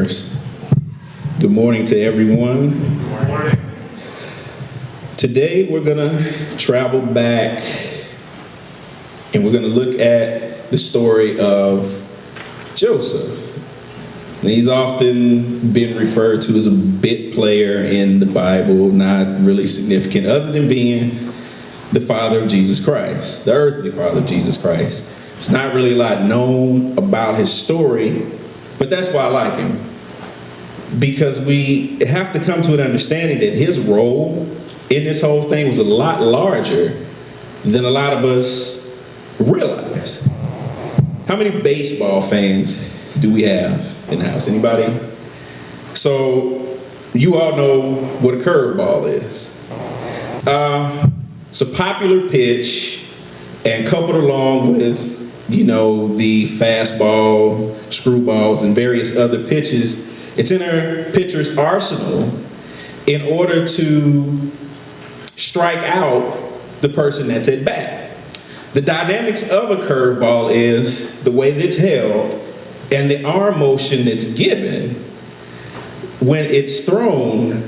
prayers. Good morning to everyone. Good morning. Today we're going to travel back and we're going to look at the story of Joseph. And he's often been referred to as a bit player in the Bible, not really significant other than being the father of Jesus Christ, the earthly father of Jesus Christ. It's not really a lot known about his story, but that's why I like him. Because we have to come to an understanding that his role in this whole thing was a lot larger than a lot of us realize. How many baseball fans do we have in the house? Anybody? So you all know what a curveball is. It's a popular pitch, and coupled along with, the fastball, screwballs, and various other pitches, it's in a pitcher's arsenal in order to strike out the person that's at bat. The dynamics of a curveball is the way that it's held and the arm motion that's given. When it's thrown,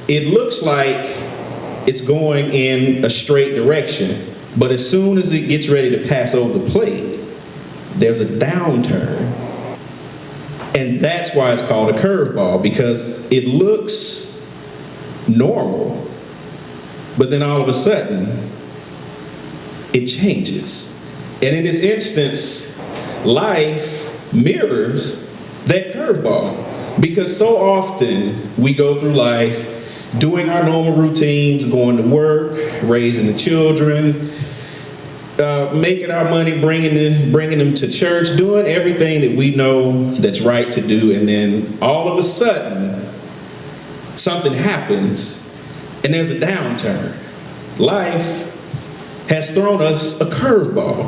it looks like it's going in a straight direction, but as soon as it gets ready to pass over the plate, there's a downturn. And that's why it's called a curveball, because it looks normal, but then all of a sudden, it changes. And in this instance, life mirrors that curveball, because so often we go through life doing our normal routines, going to work, raising the children, making our money, bringing them to church, doing everything that we know that's right to do, and then all of a sudden, something happens, and there's a downturn. Life has thrown us a curveball.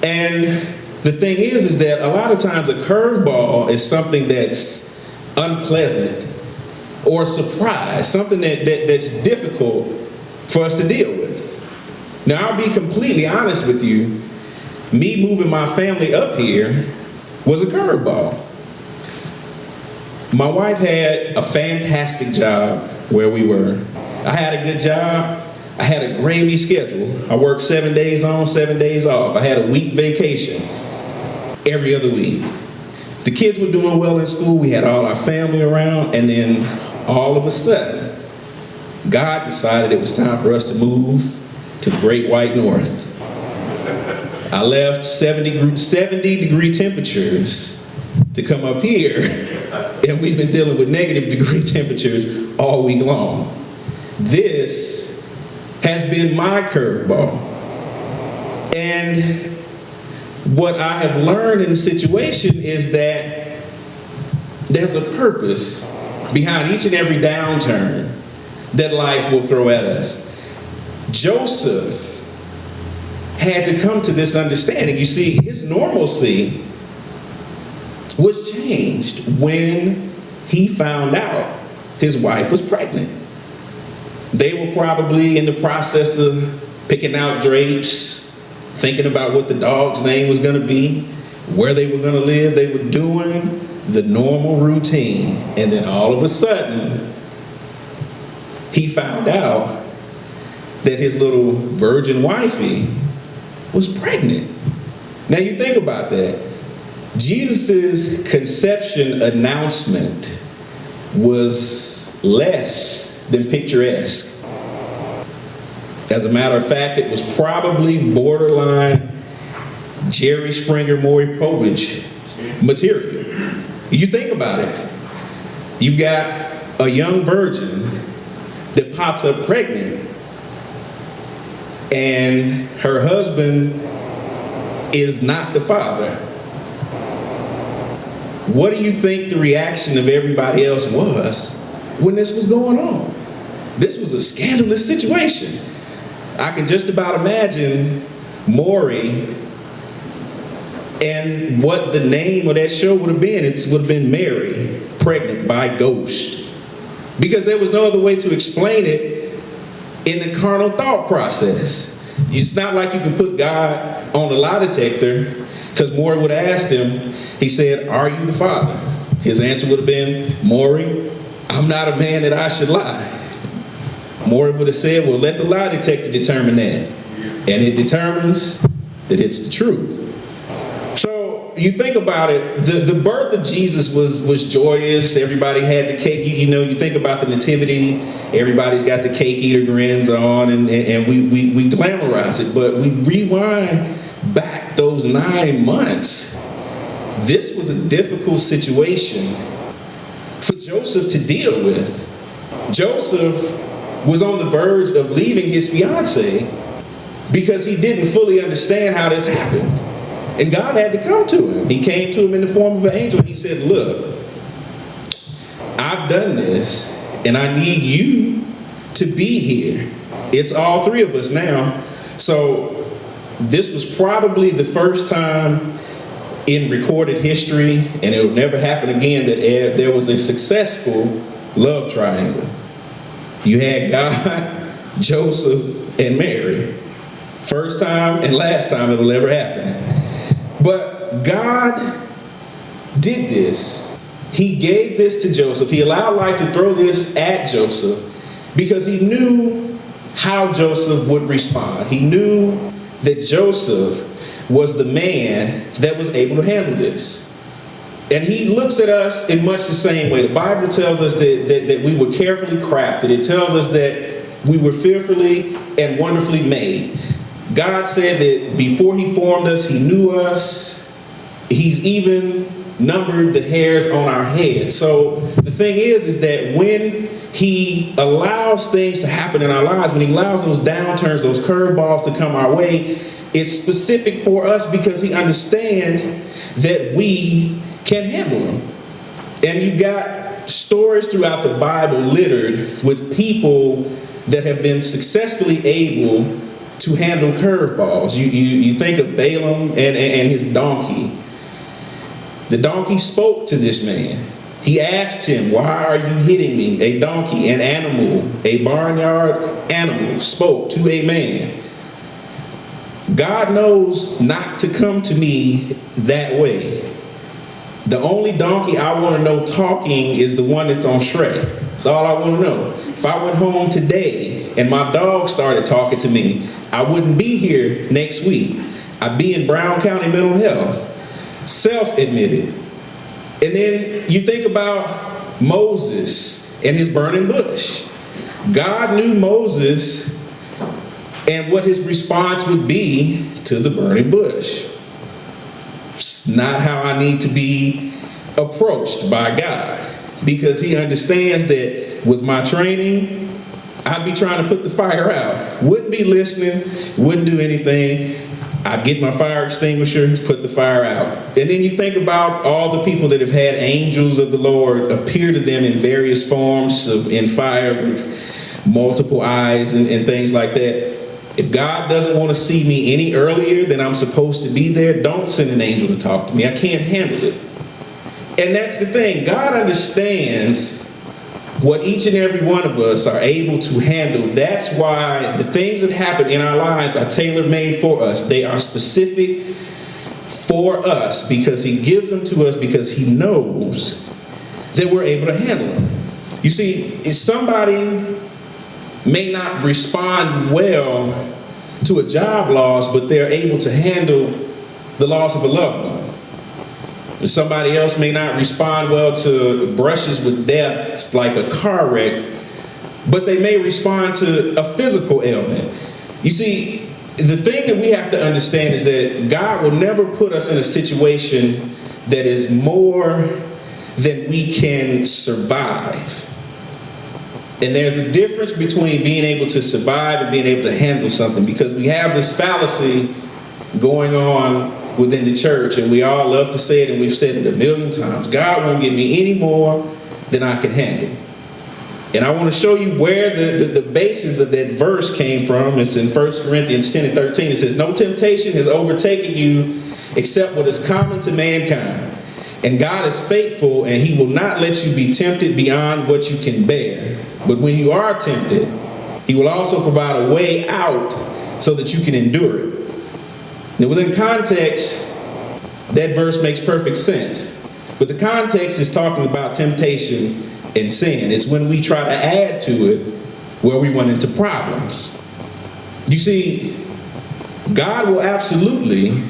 And the thing is that a lot of times a curveball is something that's unpleasant or a surprise, something that's difficult for us to deal with. Now, I'll be completely honest with you. Me moving my family up here was a curveball. My wife had a fantastic job where we were. I had a good job. I had a gravy schedule. I worked 7 days on, 7 days off. I had a week vacation every other week. The kids were doing well in school. We had all our family around. And then all of a sudden, God decided it was time for us to move to the Great White North. I left 70 degree temperatures to come up here, and we've been dealing with negative degree temperatures all week long. This has been my curveball. And what I have learned in the situation is that there's a purpose behind each and every downturn that life will throw at us. Joseph had to come to this understanding. You see, his normalcy was changed when he found out his wife was pregnant. They were probably in the process of picking out drapes, thinking about what the dog's name was going to be, where they were going to live. They were doing the normal routine. And then all of a sudden, he found out that his little virgin wifey was pregnant. Now you think about that. Jesus' conception announcement was less than picturesque. As a matter of fact, it was probably borderline Jerry Springer, Maury Povich material. You think about it. You've got a young virgin that pops up pregnant, and her husband is not the father. What do you think the reaction of everybody else was when this was going on? This was a scandalous situation. I can just about imagine Maury and what the name of that show would have been. It would have been Mary, Pregnant by Ghost. Because there was no other way to explain it in the carnal thought process. It's not like you can put God on a lie detector, because Maury would have asked him, he said, "Are you the father?" His answer would have been, Maury, I'm not a man that I should lie. Maury would have said, well, let the lie detector determine that. And it determines that it's the truth. So you think about it, the birth of Jesus was joyous. Everybody had the cake. You think about the nativity. Everybody's got the cake eater grins on, and we glamorize it. But we rewind back those 9 months. This was a difficult situation for Joseph to deal with. Joseph was on the verge of leaving his fiancée because he didn't fully understand how this happened. And God had to come to him. He came to him in the form of an angel. And he said, look, I've done this, and I need you to be here. It's all 3 of us now. So this was probably the first time in recorded history, and it will never happen again, that there was a successful love triangle. You had God, Joseph, and Mary. First time and last time it'll ever happen. But God did this. He gave this to Joseph. He allowed life to throw this at Joseph because he knew how Joseph would respond. He knew that Joseph was the man that was able to handle this. And he looks at us in much the same way. The Bible tells us that we were carefully crafted. It tells us that we were fearfully and wonderfully made. God said that before he formed us, he knew us. He's even numbered the hairs on our head. So the thing is that when he allows things to happen in our lives, when he allows those downturns, those curveballs to come our way, it's specific for us because he understands that we can handle them. And you've got stories throughout the Bible littered with people that have been successfully able to handle curveballs. You think of Balaam and his donkey. The donkey spoke to this man. He asked him, why are you hitting me? A donkey, an animal, a barnyard animal, spoke to a man. God knows not to come to me that way. The only donkey I want to know talking is the one that's on Shrek. That's all I want to know. If I went home today and my dog started talking to me, I wouldn't be here next week. I'd be in Brown County Mental Health. Self-admitted. And then you think about Moses and his burning bush. God knew Moses and what his response would be to the burning bush. It's not how I need to be approached by God, because he understands that with my training, I'd be trying to put the fire out. Wouldn't be listening, wouldn't do anything. I'd get my fire extinguisher, put the fire out. And then you think about all the people that have had angels of the Lord appear to them in various forms in fire with multiple eyes and things like that. If God doesn't want to see me any earlier than I'm supposed to be there, don't send an angel to talk to me. I can't handle it. And that's the thing. God understands what each and every one of us are able to handle. That's why the things that happen in our lives are tailor-made for us. They are specific for us because he gives them to us because he knows that we're able to handle them. You see, if somebody may not respond well to a job loss, but they're able to handle the loss of a loved one. Somebody else may not respond well to brushes with death, like a car wreck, but they may respond to a physical ailment. You see, the thing that we have to understand is that God will never put us in a situation that is more than we can survive. And there's a difference between being able to survive and being able to handle something, because we have this fallacy going on within the church, and we all love to say it, and we've said it a million times. God won't give me any more than I can handle. And I want to show you where the basis of that verse came from. It's in 1 Corinthians 10 and 13. It says, no temptation has overtaken you except what is common to mankind. And God is faithful, and he will not let you be tempted beyond what you can bear. But when you are tempted, he will also provide a way out so that you can endure it. Now, within context, that verse makes perfect sense. But the context is talking about temptation and sin. It's when we try to add to it where we run into problems. You see, God will absolutely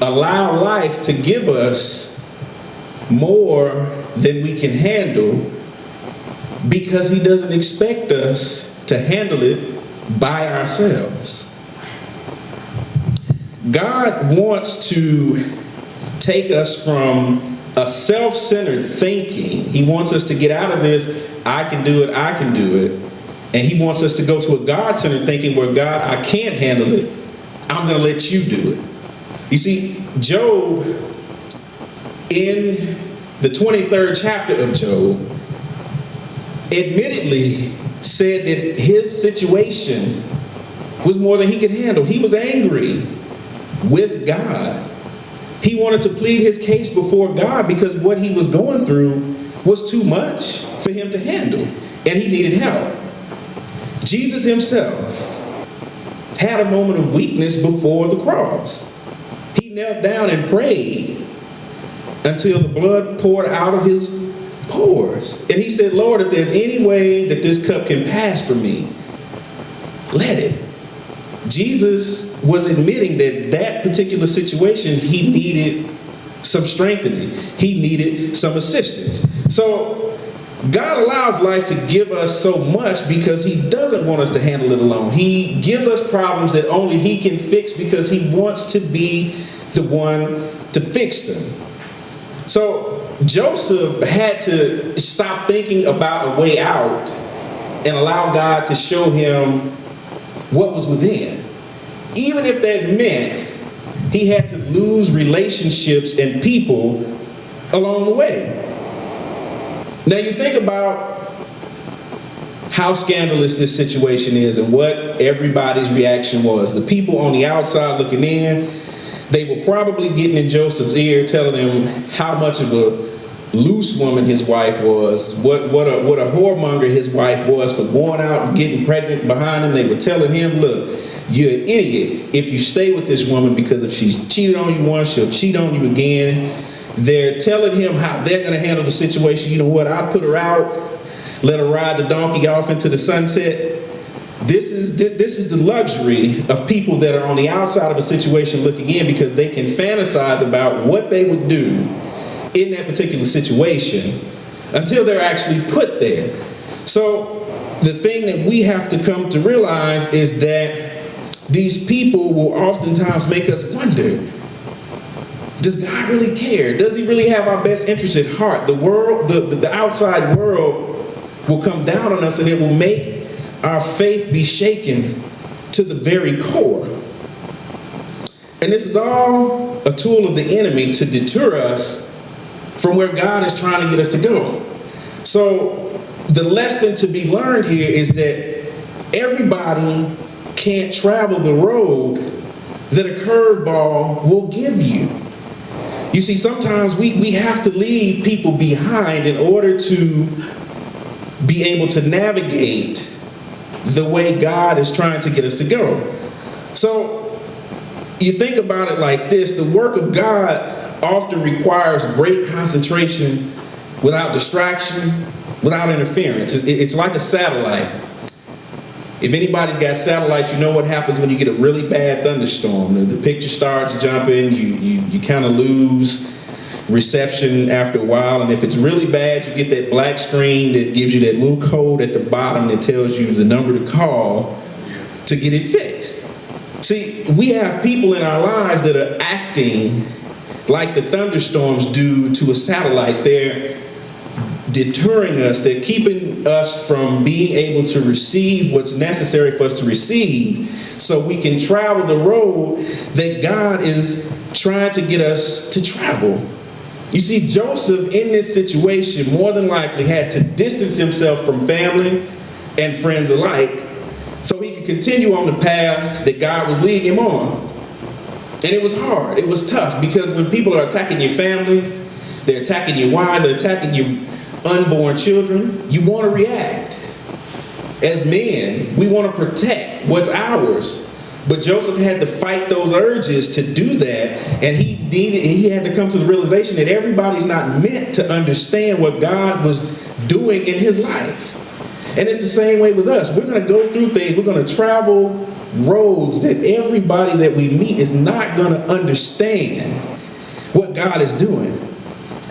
allow life to give us more than we can handle because he doesn't expect us to handle it by ourselves. God wants to take us from a self-centered thinking. He wants us to get out of this, I can do it, and he wants us to go to a God-centered thinking where, God, I can't handle it, I'm going to let you do it. You see, Job, in the 23rd chapter of Job, admittedly said that his situation was more than he could handle. He was angry with God. He wanted to plead his case before God because what he was going through was too much for him to handle, and he needed help. Jesus himself had a moment of weakness before the cross. He knelt down and prayed until the blood poured out of his pores. And he said, Lord, if there's any way that this cup can pass from me, let it. Jesus was admitting that that particular situation, he needed some strengthening. He needed some assistance. So God allows life to give us so much because he doesn't want us to handle it alone. He gives us problems that only he can fix because he wants to be the one to fix them. So Joseph had to stop thinking about a way out and allow God to show him what was within. Even if that meant he had to lose relationships and people along the way. Now you think about how scandalous this situation is and what everybody's reaction was. The people on the outside looking in, they were probably getting in Joseph's ear, telling him how much of a loose woman his wife was, what a whoremonger his wife was for going out and getting pregnant behind him. They were telling him, look, you're an idiot if you stay with this woman, because if she's cheated on you once, she'll cheat on you again. They're telling him how they're going to handle the situation. You know what? I'll put her out, let her ride the donkey off into the sunset. This is the luxury of people that are on the outside of a situation looking in, because they can fantasize about what they would do in that particular situation until they're actually put there. So the thing that we have to come to realize is that these people will oftentimes make us wonder, does God really care? Does he really have our best interest at heart? The world, the outside world will come down on us, and it will make our faith be shaken to the very core. And this is all a tool of the enemy to deter us from where God is trying to get us to go. So the lesson to be learned here is that everybody can't travel the road that a curveball will give you. You see, sometimes we have to leave people behind in order to be able to navigate the way God is trying to get us to go. So you think about it like this: the work of God often requires great concentration without distraction, without interference. It's like a satellite. If anybody's got satellite, you know what happens when you get a really bad thunderstorm. The picture starts jumping, you kind of lose reception after a while, and if it's really bad, you get that black screen that gives you that little code at the bottom that tells you the number to call to get it fixed. See, we have people in our lives that are acting like the thunderstorms do to a satellite. They're deterring us, they're keeping us from being able to receive what's necessary for us to receive, so we can travel the road that God is trying to get us to travel. You see, Joseph in this situation more than likely had to distance himself from family and friends alike so he could continue on the path that God was leading him on. And it was hard, it was tough, because when people are attacking your family, they're attacking your wives, they're attacking your unborn children, you want to react. As men, we want to protect what's ours. But Joseph had to fight those urges to do that, and he had to come to the realization that everybody's not meant to understand what God was doing in his life. And it's the same way with us. We're going to go through things. We're going to travel roads that everybody that we meet is not going to understand what God is doing.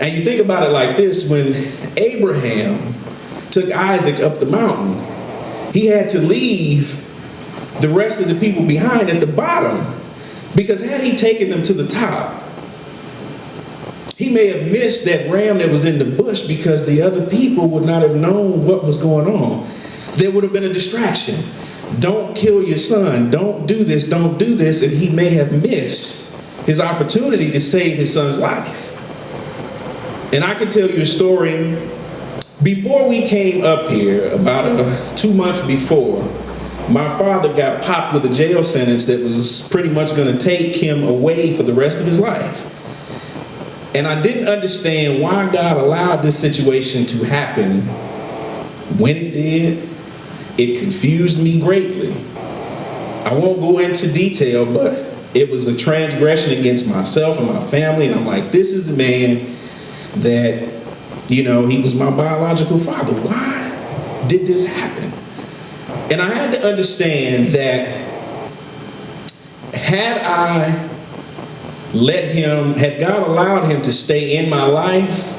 And you think about it like this: when Abraham took Isaac up the mountain, he had to leave the rest of the people behind at the bottom, because had he taken them to the top, he may have missed that ram that was in the bush, because the other people would not have known what was going on. There would have been a distraction. Don't kill your son. Don't do this. Don't do this. And he may have missed his opportunity to save his son's life. And I can tell you a story. Before we came up here, about 2 months before, my father got popped with a jail sentence that was pretty much going to take him away for the rest of his life. And I didn't understand why God allowed this situation to happen when it did. It confused me greatly. I won't go into detail, but it was a transgression against myself and my family. And I'm like, this is the man that, he was my biological father. Why did this happen? And I had to understand that had God allowed him to stay in my life,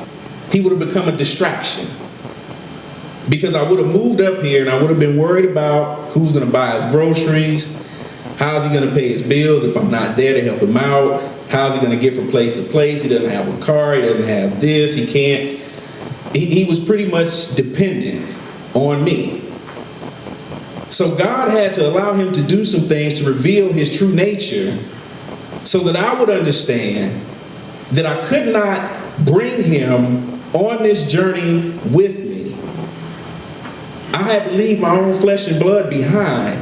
he would have become a distraction. Because I would have moved up here and I would have been worried about who's going to buy his groceries, how's he going to pay his bills if I'm not there to help him out, how's he going to get from place to place. He doesn't have a car, he doesn't have this, he can't. He was pretty much dependent on me. So God had to allow him to do some things to reveal his true nature, so that I would understand that I could not bring him on this journey with me. I had to leave my own flesh and blood behind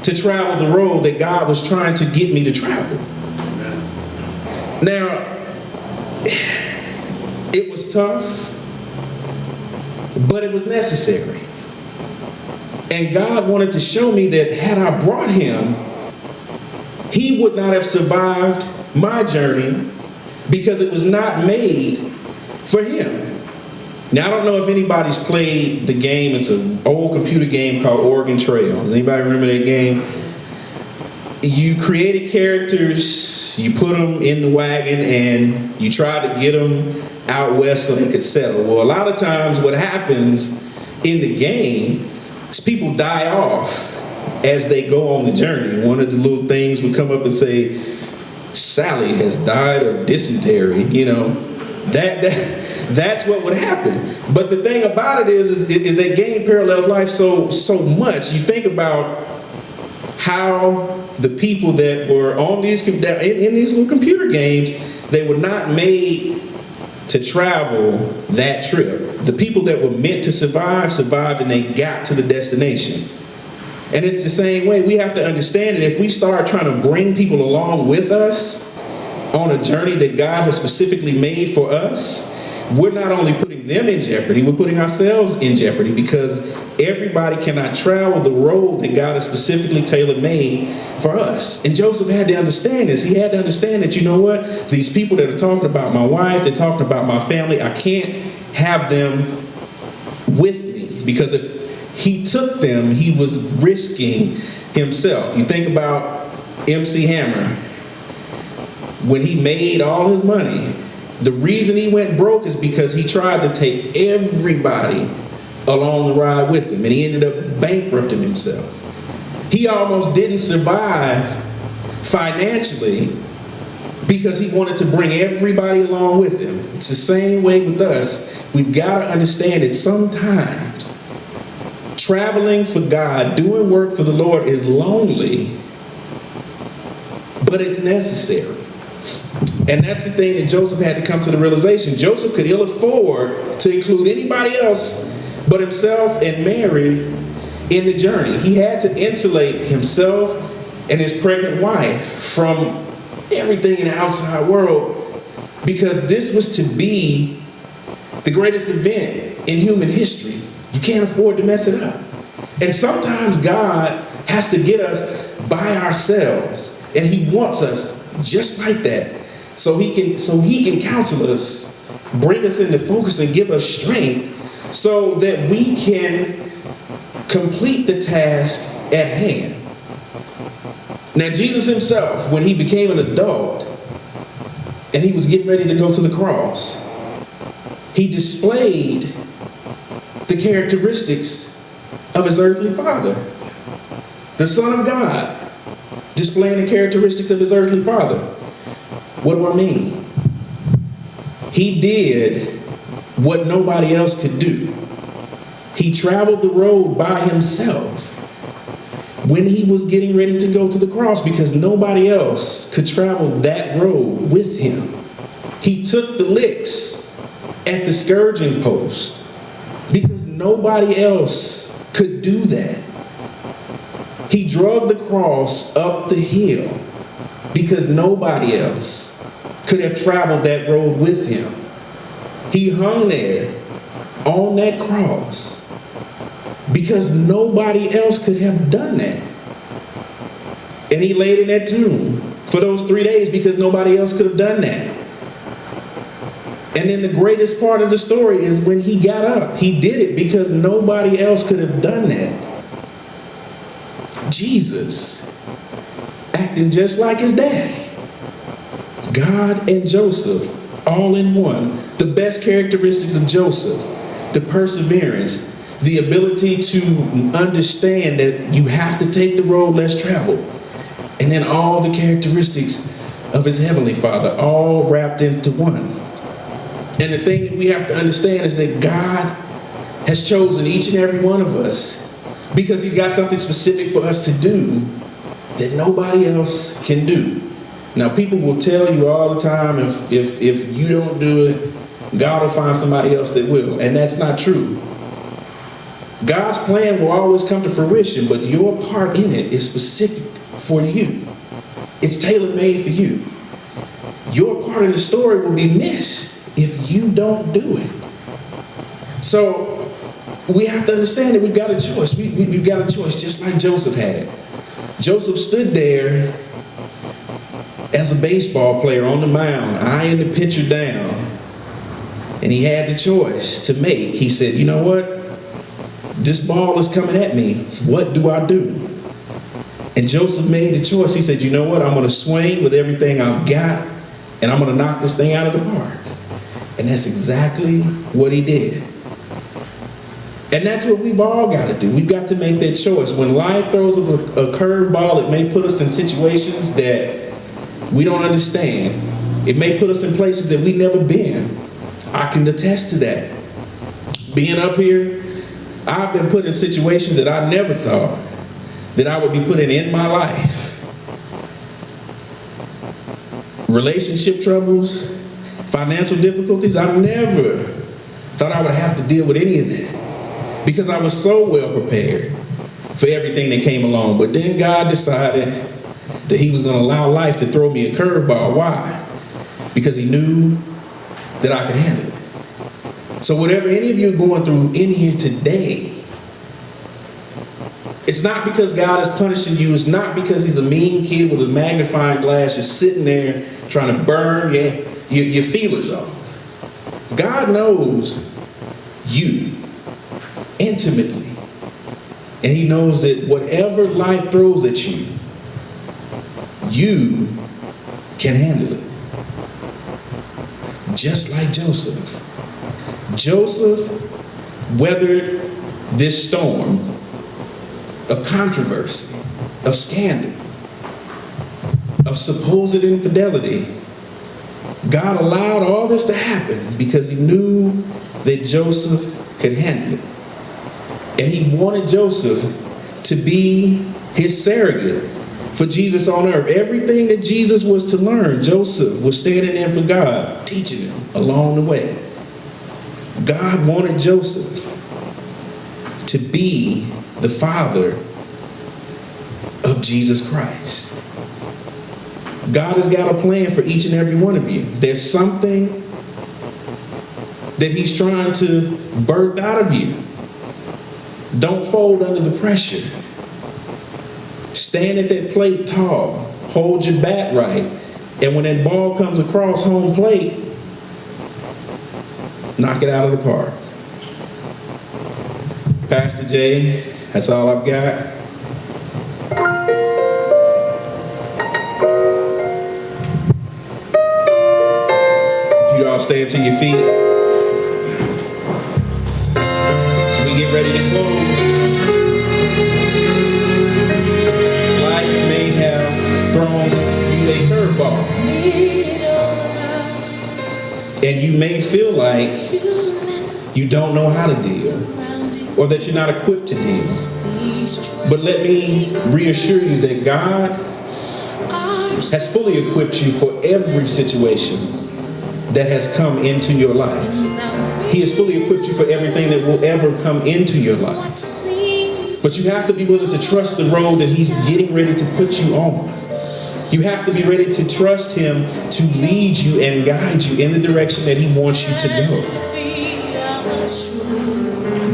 to travel the road that God was trying to get me to travel. Now, it was tough, but it was necessary. And God wanted to show me that had I brought him, he would not have survived my journey, because it was not made for him. Now, I don't know if anybody's played the game. It's an old computer game called Oregon Trail. Does anybody remember that game? You created characters, you put them in the wagon, and you try to get them out west so they could settle. Well, a lot of times what happens in the game is people die off as they go on the journey. One of the little things would come up and say, Sally has died of dysentery. That's what would happen. But the thing about it is that game parallels life so much. You think about how the people that were on in these little computer games, they were not made to travel that trip. The people that were meant to survived, and they got to the destination. And it's the same way. We have to understand that if we start trying to bring people along with us on a journey that God has specifically made for us, we're not only putting them in jeopardy, we're putting ourselves in jeopardy, because everybody cannot travel the road that God has specifically tailor-made for us. And Joseph had to understand this. He had to understand that, these people that are talking about my wife, they're talking about my family, I can't have them with me, because if he took them, he was risking himself. You think about MC Hammer. When he made all his money, the reason he went broke is because he tried to take everybody along the ride with him, and he ended up bankrupting himself. He almost didn't survive financially because he wanted to bring everybody along with him. It's the same way with us. We've got to understand that sometimes traveling for God, doing work for the Lord is lonely, but it's necessary. And that's the thing that Joseph had to come to the realization. Joseph could ill afford to include anybody else but himself and Mary in the journey. He had to insulate himself and his pregnant wife from everything in the outside world, because this was to be the greatest event in human history. You can't afford to mess it up. And sometimes God has to get us by ourselves. And he wants us just like that. So he can counsel us, bring us into focus, and give us strength so that we can complete the task at hand. Now, Jesus himself, when he became an adult and he was getting ready to go to the cross, he displayed the characteristics of his earthly father, the Son of God, displaying the characteristics of his earthly father. What do I mean? He did what nobody else could do. He traveled the road by himself when he was getting ready to go to the cross because nobody else could travel that road with him. He took the licks at the scourging post because nobody else could do that. He drug the cross up the hill because nobody else could have traveled that road with him. He hung there on that cross because nobody else could have done that. And he laid in that tomb for those 3 days because nobody else could have done that. And then the greatest part of the story is when he got up. He did it because nobody else could have done that. Jesus, acting just like his daddy. God and Joseph, all in one. The best characteristics of Joseph, the perseverance, the ability to understand that you have to take the road less traveled, and then all the characteristics of his heavenly Father, all wrapped into one. And the thing that we have to understand is that God has chosen each and every one of us because he's got something specific for us to do that nobody else can do. Now, people will tell you all the time, if you don't do it, God will find somebody else that will. And that's not true. God's plan will always come to fruition, but your part in it is specific for you. It's tailor-made for you. Your part in the story will be missed if you don't do it. So we have to understand that we've got a choice. We've got a choice just like Joseph had. Joseph stood there as a baseball player on the mound, eyeing the pitcher down, and he had the choice to make. He said, you know what? This ball is coming at me. What do I do? And Joseph made the choice. He said, you know what? I'm going to swing with everything I've got, and I'm going to knock this thing out of the park. And that's exactly what he did. And that's what we've all got to do. We've got to make that choice. When life throws us a curveball, it may put us in situations that we don't understand. It may put us in places that we've never been. I can attest to that. Being up here, I've been put in situations that I never thought that I would be put in my life. Relationship troubles, financial difficulties, I never thought I would have to deal with any of that because I was so well prepared for everything that came along. But then God decided that he was going to allow life to throw me a curveball. Why? Because he knew that I could handle it. So whatever any of you are going through in here today, it's not because God is punishing you. It's not because he's a mean kid with a magnifying glass just sitting there trying to burn your feelers off. God knows you intimately. And he knows that whatever life throws at you, you can handle it. Just like Joseph. Joseph weathered this storm of controversy, of scandal, of supposed infidelity. God allowed all this to happen because he knew that Joseph could handle it. And he wanted Joseph to be his surrogate for Jesus on earth. Everything that Jesus was to learn, Joseph was standing there for God, teaching him along the way. God wanted Joseph to be the father of Jesus Christ. God has got a plan for each and every one of you. There's something that he's trying to birth out of you. Don't fold under the pressure. Stand at that plate tall. Hold your bat right. And when that ball comes across home plate, knock it out of the park. Pastor Jay, that's all I've got. If you all stand to your feet, as we get ready to close, life may have thrown you a curveball. And you may feel like you don't know how to deal, or that you're not equipped to deal. But let me reassure you that God has fully equipped you for every situation that has come into your life. He has fully equipped you for everything that will ever come into your life. But you have to be willing to trust the road that He's getting ready to put you on. You have to be ready to trust Him to lead you and guide you in the direction that He wants you to go.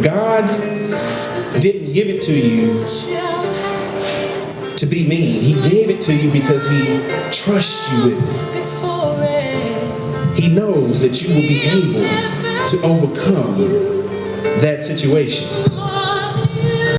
God didn't give it to you to be mean. He gave it to you because He trusts you with it. He knows that you will be able to overcome that situation.